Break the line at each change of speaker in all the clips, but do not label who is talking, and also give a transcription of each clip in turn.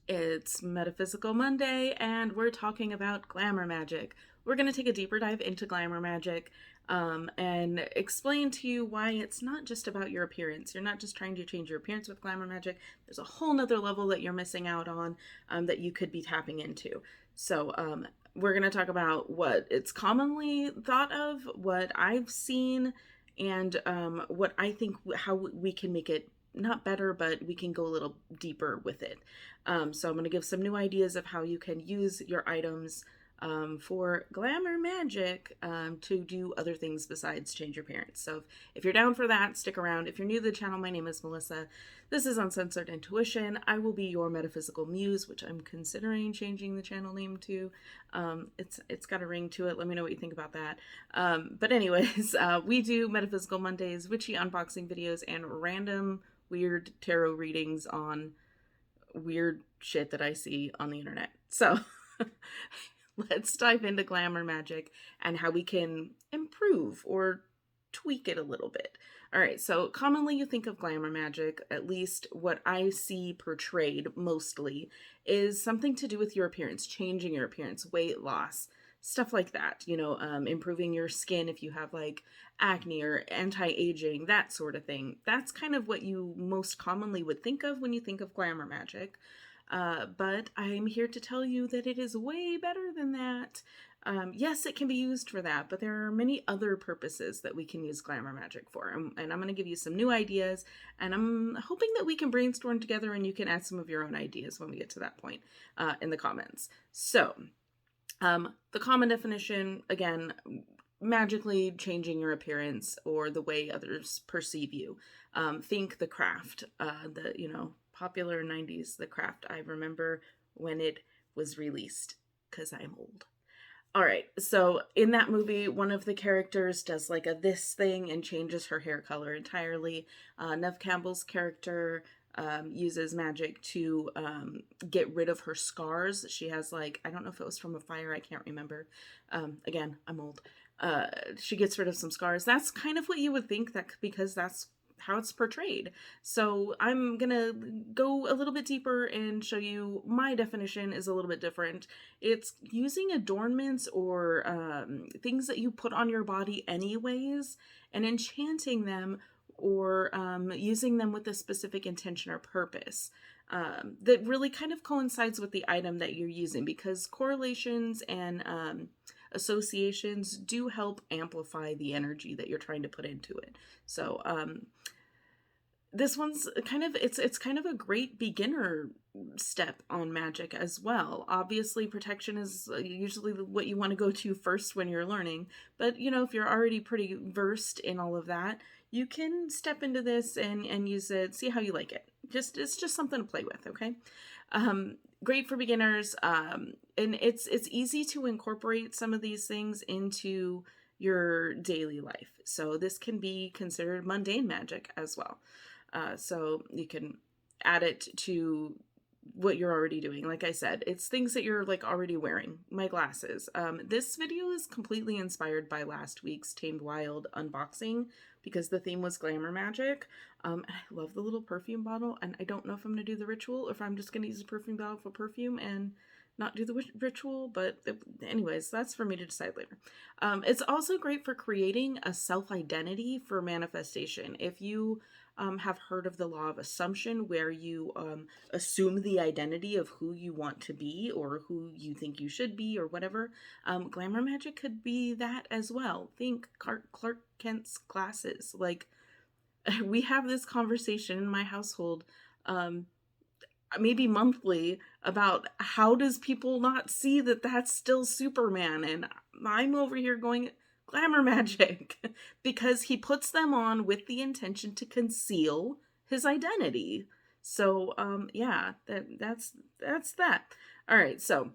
It's Metaphysical Monday, and we're talking about Glamour Magic. We're going to take a deeper dive into Glamour Magic and explain to you why it's not just about your appearance. You're not just trying to change your appearance with Glamour Magic. There's a whole nother level that you're missing out on that you could be tapping into. So we're going to talk about what it's commonly thought of, what I've seen, and what I think how we can make it not better, but we can go a little deeper with it. So I'm going to give some new ideas of how you can use your items for Glamour Magic to do other things besides change your appearance. So if you're down for that, stick around. If you're new to the channel, my name is Melissa. This is Uncensored Intuition. I will be your metaphysical muse, which I'm considering changing the channel name to. It's got a ring to it. Let me know what you think about that. But anyways, we do Metaphysical Mondays, witchy unboxing videos, and random weird tarot readings on weird shit that I see on the internet. So let's dive into Glamour Magic and how we can improve or tweak it a little bit. All right, so commonly you think of Glamour Magic, at least what I see portrayed mostly, is something to do with your appearance, changing your appearance, weight loss, stuff like that, improving your skin if you have like acne or anti-aging, that sort of thing. That's kind of what you most commonly would think of when you think of Glamour Magic. But I'm here to tell you that it is way better than that. Yes, it can be used for that, but there are many other purposes that we can use Glamour Magic for. And I'm going to give you some new ideas, and I'm hoping that we can brainstorm together and you can add some of your own ideas when we get to that point in the comments. So, the common definition, again, magically changing your appearance or the way others perceive you. Think The Craft, popular 90s The Craft. I remember when it was released because I'm old. All right, so in that movie, one of the characters does like a this thing and changes her hair color entirely. Neve Campbell's character uses magic to get rid of her scars. She has like, I don't know if it was from a fire, I can't remember. Again, I'm old. She gets rid of some scars. That's kind of what you would think, that because that's how it's portrayed. So I'm gonna go a little bit deeper and show you my definition is a little bit different. It's using adornments or things that you put on your body anyways and enchanting them or using them with a specific intention or purpose that really kind of coincides with the item that you're using, because correlations and associations do help amplify the energy that you're trying to put into it. So this one's kind of, it's kind of a great beginner step on magic as well. Obviously, protection is usually what you want to go to first when you're learning, but if you're already pretty versed in all of that, you can step into this and use it, see how you like it. It's just something to play with, okay? Great for beginners, and it's easy to incorporate some of these things into your daily life. So this can be considered mundane magic as well. So you can add it to what you're already doing. Like I said, it's things that you're like already wearing. My glasses. This video is completely inspired by last week's Tamed Wild unboxing because the theme was Glamour Magic. And I love the little perfume bottle, and I don't know if I'm going to do the ritual or if I'm just going to use a perfume bottle for perfume and not do the ritual, but anyways, that's for me to decide later. It's also great for creating a self-identity for manifestation. If you have heard of the law of assumption, where you assume the identity of who you want to be or who you think you should be or whatever, Glamour Magic could be that as well. Think Clark Kent's glasses. Like, we have this conversation in my household maybe monthly about how does people not see that that's still Superman, and I'm over here going Glamour Magic because he puts them on with the intention to conceal his identity. So yeah, that's that. All right, so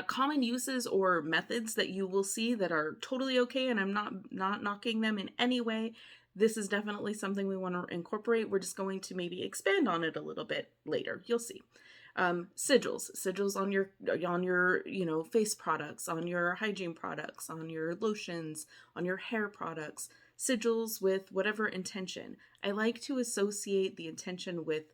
common uses or methods that you will see that are totally okay, and I'm not knocking them in any way. This is definitely something we want to incorporate. We're just going to maybe expand on it a little bit later. You'll see. Sigils on your face products, on your hygiene products, on your lotions, on your hair products. Sigils with whatever intention. I like to associate the intention with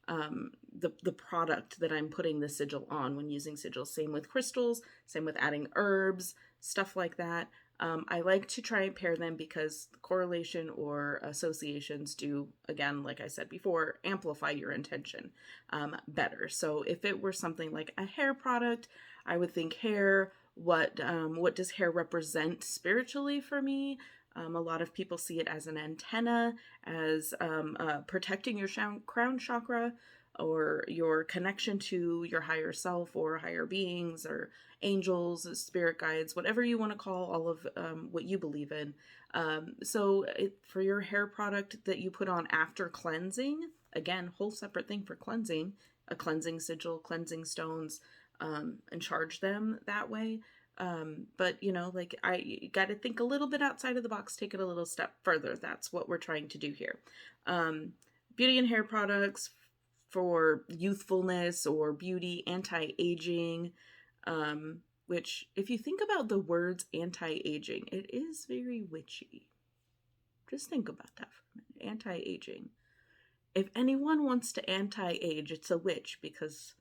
the product that I'm putting the sigil on when using sigils. Same with crystals, same with adding herbs, stuff like that. I like to try and pair them because correlation or associations do, again, like I said before, amplify your intention better. So if it were something like a hair product, I would think hair. What does hair represent spiritually for me? A lot of people see it as an antenna, as protecting your crown chakra, or your connection to your higher self or higher beings or angels, spirit guides, whatever you want to call all of what you believe in. For your hair product that you put on after cleansing, again, whole separate thing for cleansing, a cleansing sigil, cleansing stones, and charge them that way. But like, I got to think a little bit outside of the box, take it a little step further. That's what we're trying to do here. Beauty and hair products for youthfulness or beauty, anti-aging, which if you think about the words anti-aging, it is very witchy. Just think about that for a minute. Anti-aging. If anyone wants to anti-age, it's a witch, because,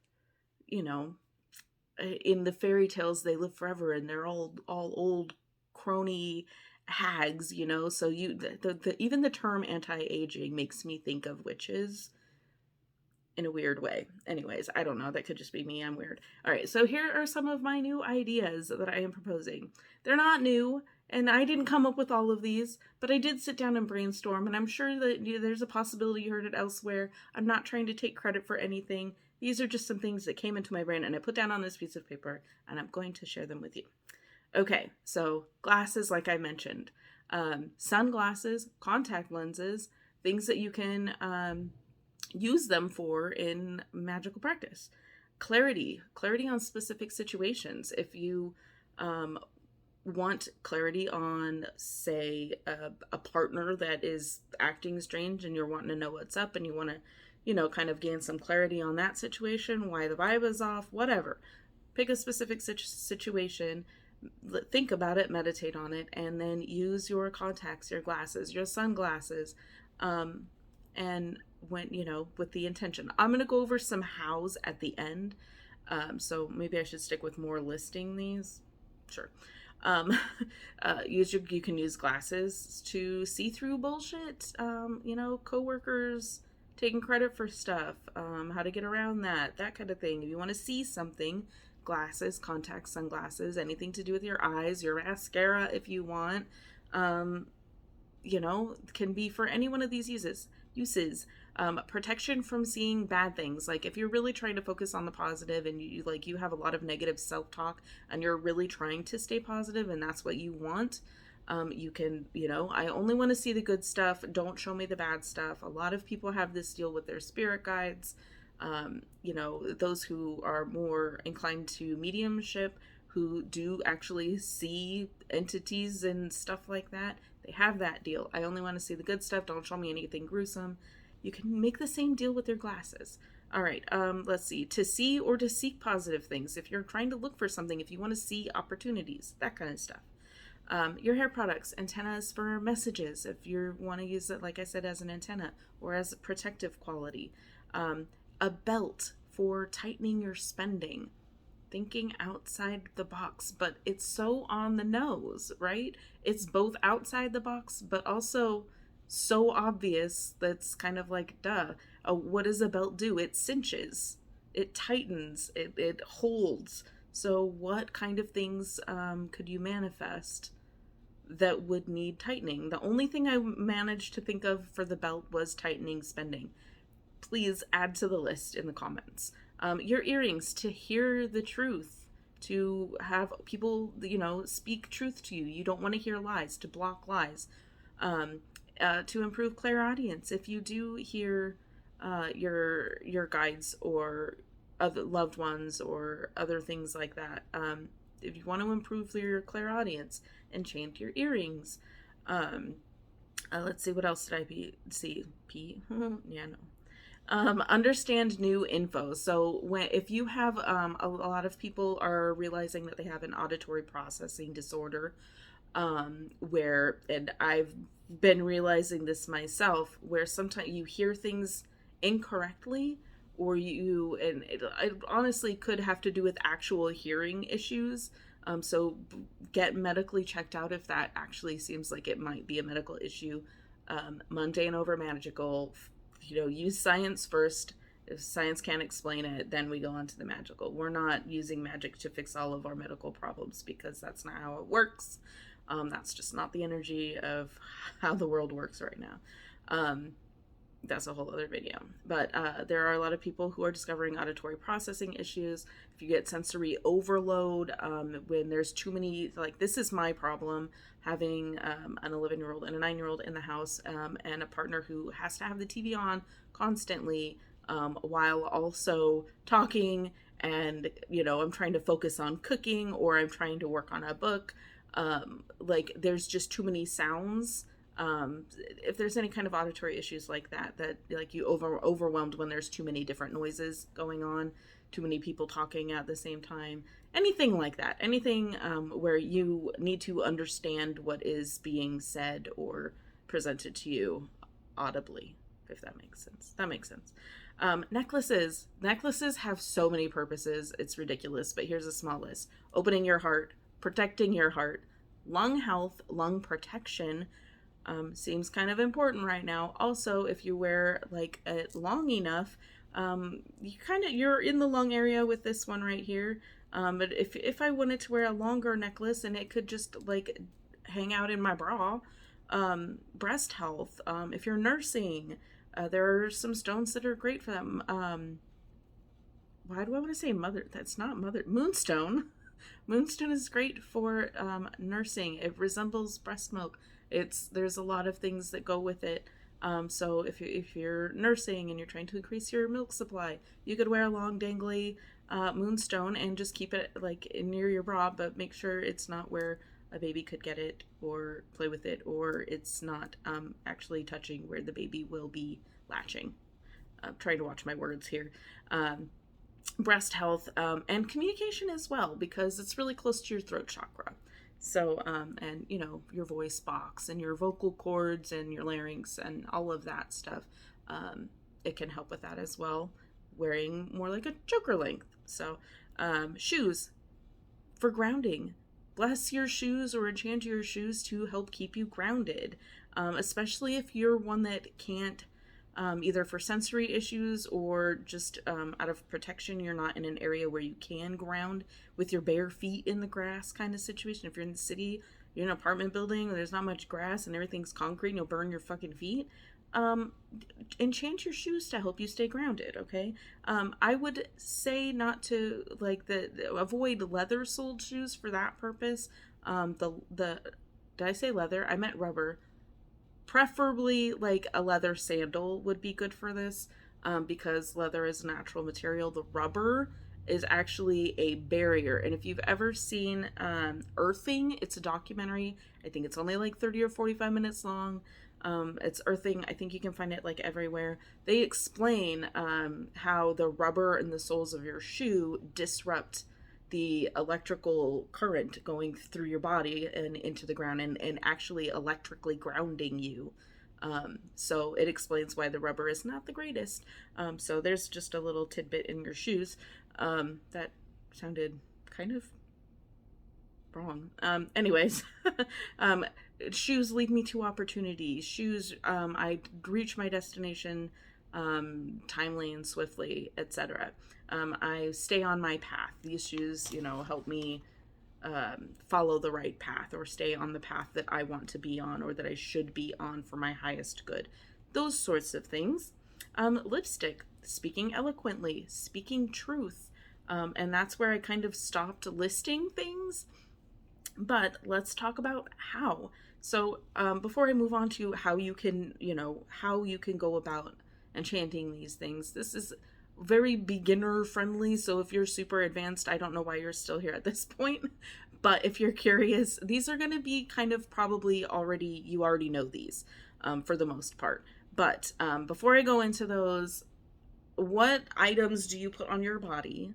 in the fairy tales, they live forever and they're all old crony hags, so even the term anti-aging makes me think of witches in a weird way. Anyways, I don't know, that could just be me, I'm weird. All right, so here are some of my new ideas that I am proposing. They're not new, and I didn't come up with all of these, but I did sit down and brainstorm, and I'm sure that there's a possibility you heard it elsewhere. I'm not trying to take credit for anything. These are just some things that came into my brain and I put down on this piece of paper, and I'm going to share them with you. Okay, so glasses, like I mentioned. Sunglasses, contact lenses, things that you can use them for in magical practice. Clarity on specific situations. If you want clarity on, say, a partner that is acting strange and you're wanting to know what's up and you want to, kind of gain some clarity on that situation, why the vibe is off, whatever. Pick a specific situation, think about it, meditate on it, and then use your contacts, your glasses, your sunglasses, and with the intention. I'm going to go over some hows at the end, so maybe I should stick with more listing these. Sure. You can use glasses to see through bullshit, coworkers taking credit for stuff, how to get around that kind of thing. If you want to see something, glasses, contacts, sunglasses, anything to do with your eyes, your mascara if you want, can be for any one of these uses. Protection from seeing bad things. Like if you're really trying to focus on the positive and you have a lot of negative self-talk and you're really trying to stay positive and that's what you want, you can, I only want to see the good stuff. Don't show me the bad stuff. A lot of people have this deal with their spirit guides. Those who are more inclined to mediumship, who do actually see entities and stuff like that, they have that deal. I only want to see the good stuff. Don't show me anything gruesome. You can make the same deal with your glasses. All right, let's see. To see or to seek positive things. If you're trying to look for something, if you want to see opportunities, that kind of stuff. Your hair products, antennas for messages, if you want to use it, like I said, as an antenna or as a protective quality. A belt for tightening your spending. Thinking outside the box, but it's so on the nose, right? It's both outside the box, but also so obvious that's kind of like, duh. What does a belt do? It cinches, it tightens, it holds. So what kind of things could you manifest that would need tightening? The only thing I managed to think of for the belt was tightening spending. Please add to the list in the comments. Your earrings, to hear the truth, to have people, speak truth to you. You don't want to hear lies, to block lies. To improve clairaudience. If you do hear your guides or other loved ones or other things like that, if you want to improve your clairaudience, enchant your earrings. Let's see, what else did I see? Yeah, no. Understand new info. So if you have a lot of people are realizing that they have an auditory processing disorder, and I've been realizing this myself, where sometimes you hear things incorrectly, or and it honestly could have to do with actual hearing issues. So get medically checked out if that actually seems like it might be a medical issue. Mundane over magical. Use science first. If science can't explain it, then we go on to the magical. We're not using magic to fix all of our medical problems, because that's not how it works. That's just not the energy of how the world works right now. That's a whole other video. But there are a lot of people who are discovering auditory processing issues. If you get sensory overload, when there's too many, like this is my problem, having an 11-year-old and a 9-year-old in the house, and a partner who has to have the TV on constantly, while also talking, and I'm trying to focus on cooking, or I'm trying to work on a book. Like there's just too many sounds. If there's any kind of auditory issues like that like you overwhelmed when there's too many different noises going on, too many people talking at the same time, anything like that, anything where you need to understand what is being said or presented to you audibly, if that makes sense. That makes sense. Necklaces have so many purposes, it's ridiculous, but here's a small list. Opening your heart, protecting your heart, lung health, lung protection, seems kind of important right now. Also, if you wear like it long enough, you're in the lung area with this one right here. But if I wanted to wear a longer necklace and it could just like hang out in my bra, breast health, if you're nursing, there are some stones that are great for them. Why do I want to say mother? That's not mother. Moonstone. Moonstone is great for nursing. It resembles breast milk. There's a lot of things that go with it. So if you're nursing and you're trying to increase your milk supply, you could wear a long dangly moonstone and just keep it like near your bra, but make sure it's not where a baby could get it or play with it, or it's not actually touching where the baby will be latching. I'm trying to watch my words here. Breast health, and communication as well, because it's really close to your throat chakra. So, and your voice box and your vocal cords and your larynx and all of that stuff, it can help with that as well. Wearing more like a choker length. So, shoes for grounding. Bless your shoes or enchant your shoes to help keep you grounded, especially if you're one that can't, either for sensory issues or just out of protection, you're not in an area where you can ground with your bare feet in the grass kind of situation. If you're in the city, you're in an apartment building and there's not much grass and everything's concrete and you'll burn your fucking feet, enchant your shoes to help you stay grounded, okay? I would say not to, like, avoid leather-soled shoes for that purpose. Did I say leather? I meant rubber. Preferably like a leather sandal would be good for this, because leather is a natural material. The rubber is actually a barrier. And if you've ever seen Earthing, it's a documentary. I think it's only like 30 or 45 minutes long. It's Earthing. I think you can find it like everywhere. They explain how the rubber in the soles of your shoe disrupt the electrical current going through your body and into the ground, and actually electrically grounding you. So it explains why the rubber is not the greatest. So there's just a little tidbit in your shoes. That sounded kind of wrong. Anyways, shoes lead me to opportunities. Shoes, I reach my destination timely and swiftly, etc. I stay on my path. These shoes, help me follow the right path, or stay on the path that I want to be on, or that I should be on for my highest good. Those sorts of things. Lipstick, speaking eloquently, speaking truth. And that's where I kind of stopped listing things. But let's talk about how. So before I move on to how you can go about enchanting these things, this is very beginner friendly. So if you're super advanced, I don't know why you're still here at this point. But if you're curious, these are going to be kind of probably you already know these for the most part. But before I go into those, what items do you put on your body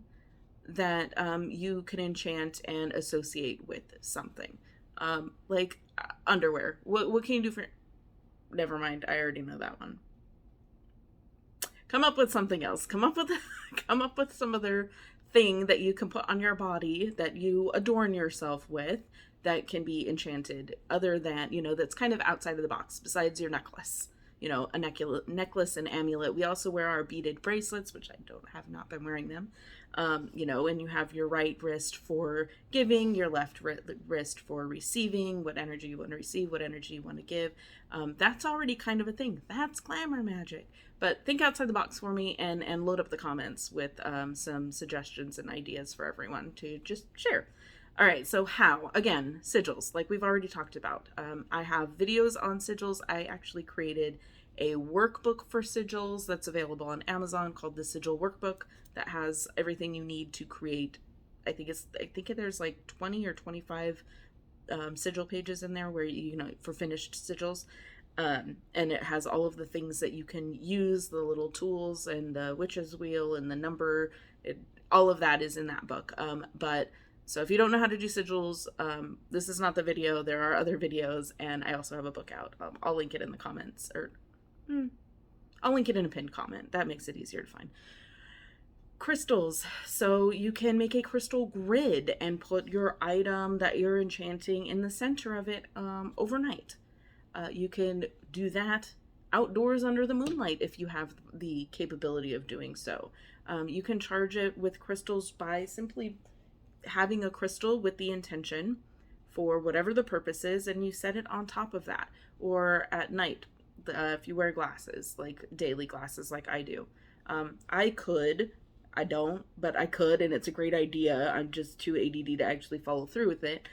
that you can enchant and associate with something? Like underwear. What can you do for... Never mind, I already know that one. Come up with something else. Come up with come up with some other thing that you can put on your body that you adorn yourself with that can be enchanted, other than, that's kind of outside of the box besides your necklace. A necklace and amulet. We also wear our beaded bracelets, which I don't have not been wearing them. And you have your right wrist for giving, your left wrist for receiving, what energy you want to receive, what energy you want to give. That's already kind of a thing. That's glamour magic. But think outside the box for me and load up the comments with some suggestions and ideas for everyone to just share. All right, so how? Again, sigils, like we've already talked about. I have videos on sigils. I actually created a workbook for sigils that's available on Amazon called the Sigil Workbook that has everything you need to create. I think there's like 20 or 25 sigil pages in there where for finished sigils. And it has all of the things that you can use, the little tools and the witch's wheel and the number. All of that is in that book. So if you don't know how to do sigils, this is not the video. There are other videos, and I also have a book out. I'll link it in the comments, or I'll link it in a pinned comment. That makes it easier to find. Crystals. So you can make a crystal grid and put your item that you're enchanting in the center of it overnight. You can do that outdoors under the moonlight if you have the capability of doing so. You can charge it with crystals by simply having a crystal with the intention for whatever the purpose is, and you set it on top of that. Or at night, if you wear glasses, like daily glasses like I do. I don't, but I could, and it's a great idea. I'm just too ADD to actually follow through with it.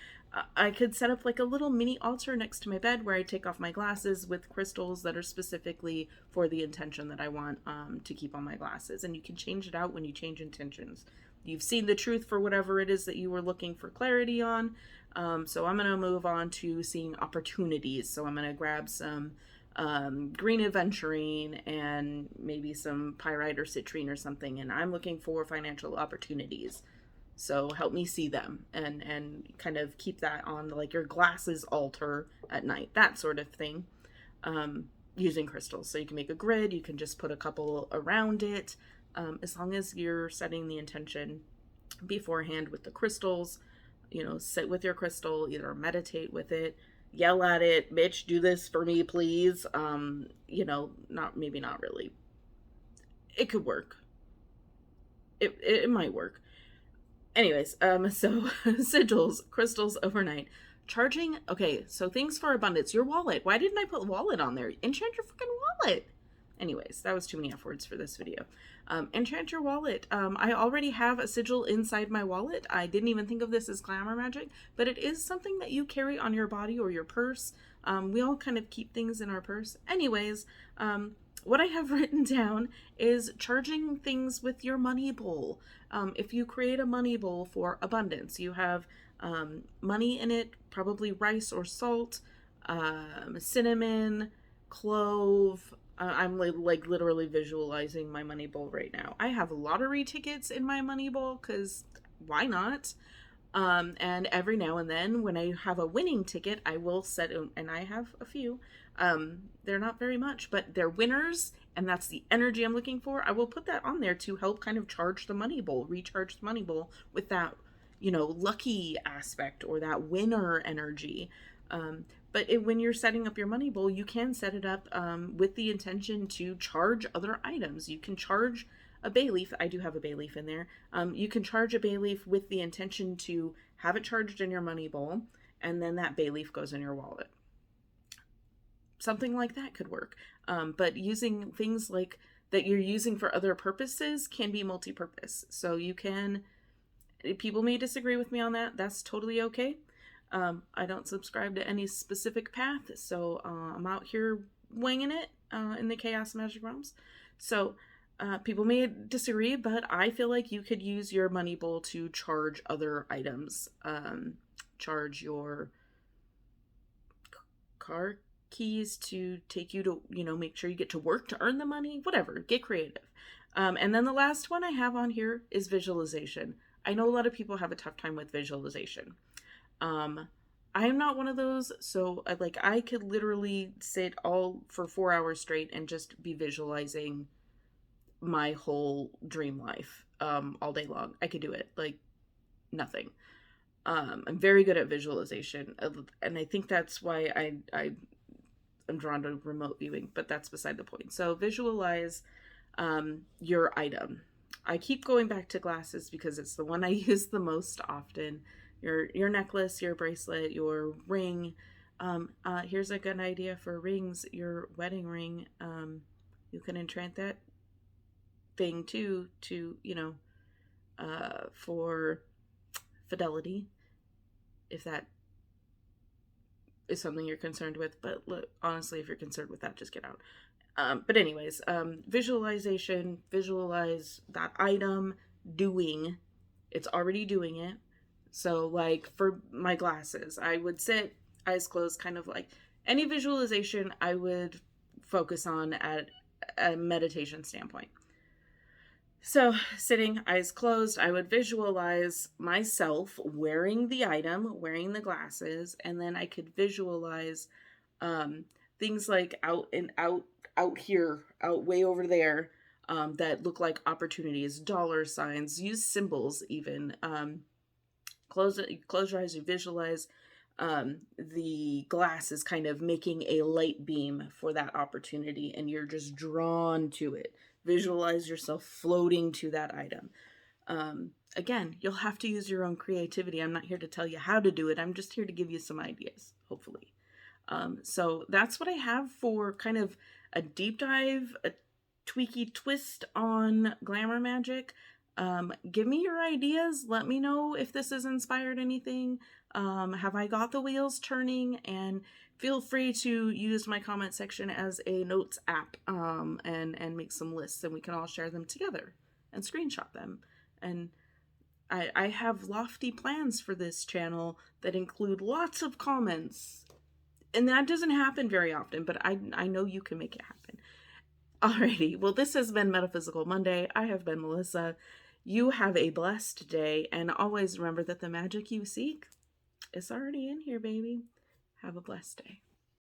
I could set up like a little mini altar next to my bed where I take off my glasses with crystals that are specifically for the intention that I want to keep on my glasses. And you can change it out when you change intentions. You've seen the truth for whatever it is that you were looking for clarity on. So I'm going to move on to seeing opportunities. So I'm going to grab some green aventurine and maybe some pyrite or citrine or something. And I'm looking for financial opportunities. So help me see them and kind of keep that on like your glasses altar at night, that sort of thing, using crystals. So you can make a grid, you can just put a couple around it, as long as you're setting the intention beforehand with the crystals. Sit with your crystal, either meditate with it, yell at it, bitch, do this for me, please. Not really. It could work. It might work. Anyways, so sigils, crystals overnight. Charging, okay, so things for abundance. Your wallet. Why didn't I put wallet on there? Enchant your freaking wallet. Anyways, that was too many F words for this video. Enchant your wallet. I already have a sigil inside my wallet. I didn't even think of this as glamour magic, but it is something that you carry on your body or your purse. We all kind of keep things in our purse. Anyways, what I have written down is charging things with your money bowl. If you create a money bowl for abundance, you have money in it, probably rice or salt, cinnamon, clove. I'm like literally visualizing my money bowl right now. I have lottery tickets in my money bowl because why not? And every now and then when I have a winning ticket, I will set, and I have a few, they're not very much, but they're winners, and that's the energy I'm looking for. I will put that on there to help kind of charge the money bowl, recharge the money bowl with that, lucky aspect or that winner energy. But when you're setting up your money bowl, you can set it up with the intention to charge other items. You can charge a bay leaf. I do have a bay leaf in there. You can charge a bay leaf with the intention to have it charged in your money bowl, and then that bay leaf goes in your wallet. Something like that could work. But using things like that you're using for other purposes can be multi-purpose. So people may disagree with me on that. That's totally okay. I don't subscribe to any specific path, so I'm out here winging it in the chaos magic realms. So people may disagree, but I feel like you could use your money bowl to charge other items. Charge your car keys to take you to, make sure you get to work to earn the money, whatever, get creative. And then the last one I have on here is visualization. I know a lot of people have a tough time with visualization. I am not one of those, so I could literally sit all for 4 hours straight and just be visualizing my whole dream life all day long. I could do it like nothing. I'm very good at visualization, and I think that's why I'm drawn to remote viewing, but that's beside the point. So visualize your item. I keep going back to glasses because it's the one I use the most often. Your necklace, your bracelet, your ring. Here's a good idea for rings. Your wedding ring. You can entrant that thing too to for fidelity, if that is something you're concerned with. But look, honestly, if you're concerned with that, just get out. But anyways, visualization, visualize that item doing, it's already doing it. So like for my glasses, I would sit eyes closed, kind of like any visualization I would focus on at a meditation standpoint. So sitting eyes closed, I would visualize myself wearing the item, wearing the glasses, and then I could visualize things like out here, out way over there, that look like opportunities, dollar signs, use symbols even. Close your eyes, you visualize the glass is kind of making a light beam for that opportunity, and you're just drawn to it. Visualize yourself floating to that item. Again, you'll have to use your own creativity. I'm not here to tell you how to do it. I'm just here to give you some ideas, hopefully. So that's what I have for kind of a deep dive, a tweaky twist on Glamour Magick. Give me your ideas. Let me know if this has inspired anything. Have I got the wheels turning? And feel free to use my comment section as a notes app, and make some lists, and we can all share them together and screenshot them. And I have lofty plans for this channel that include lots of comments. And that doesn't happen very often, but I know you can make it happen. Alrighty, well, this has been Metaphysical Monday. I have been Melissa. You have a blessed day, and always remember that the magic you seek is already in here, baby. Have a blessed day.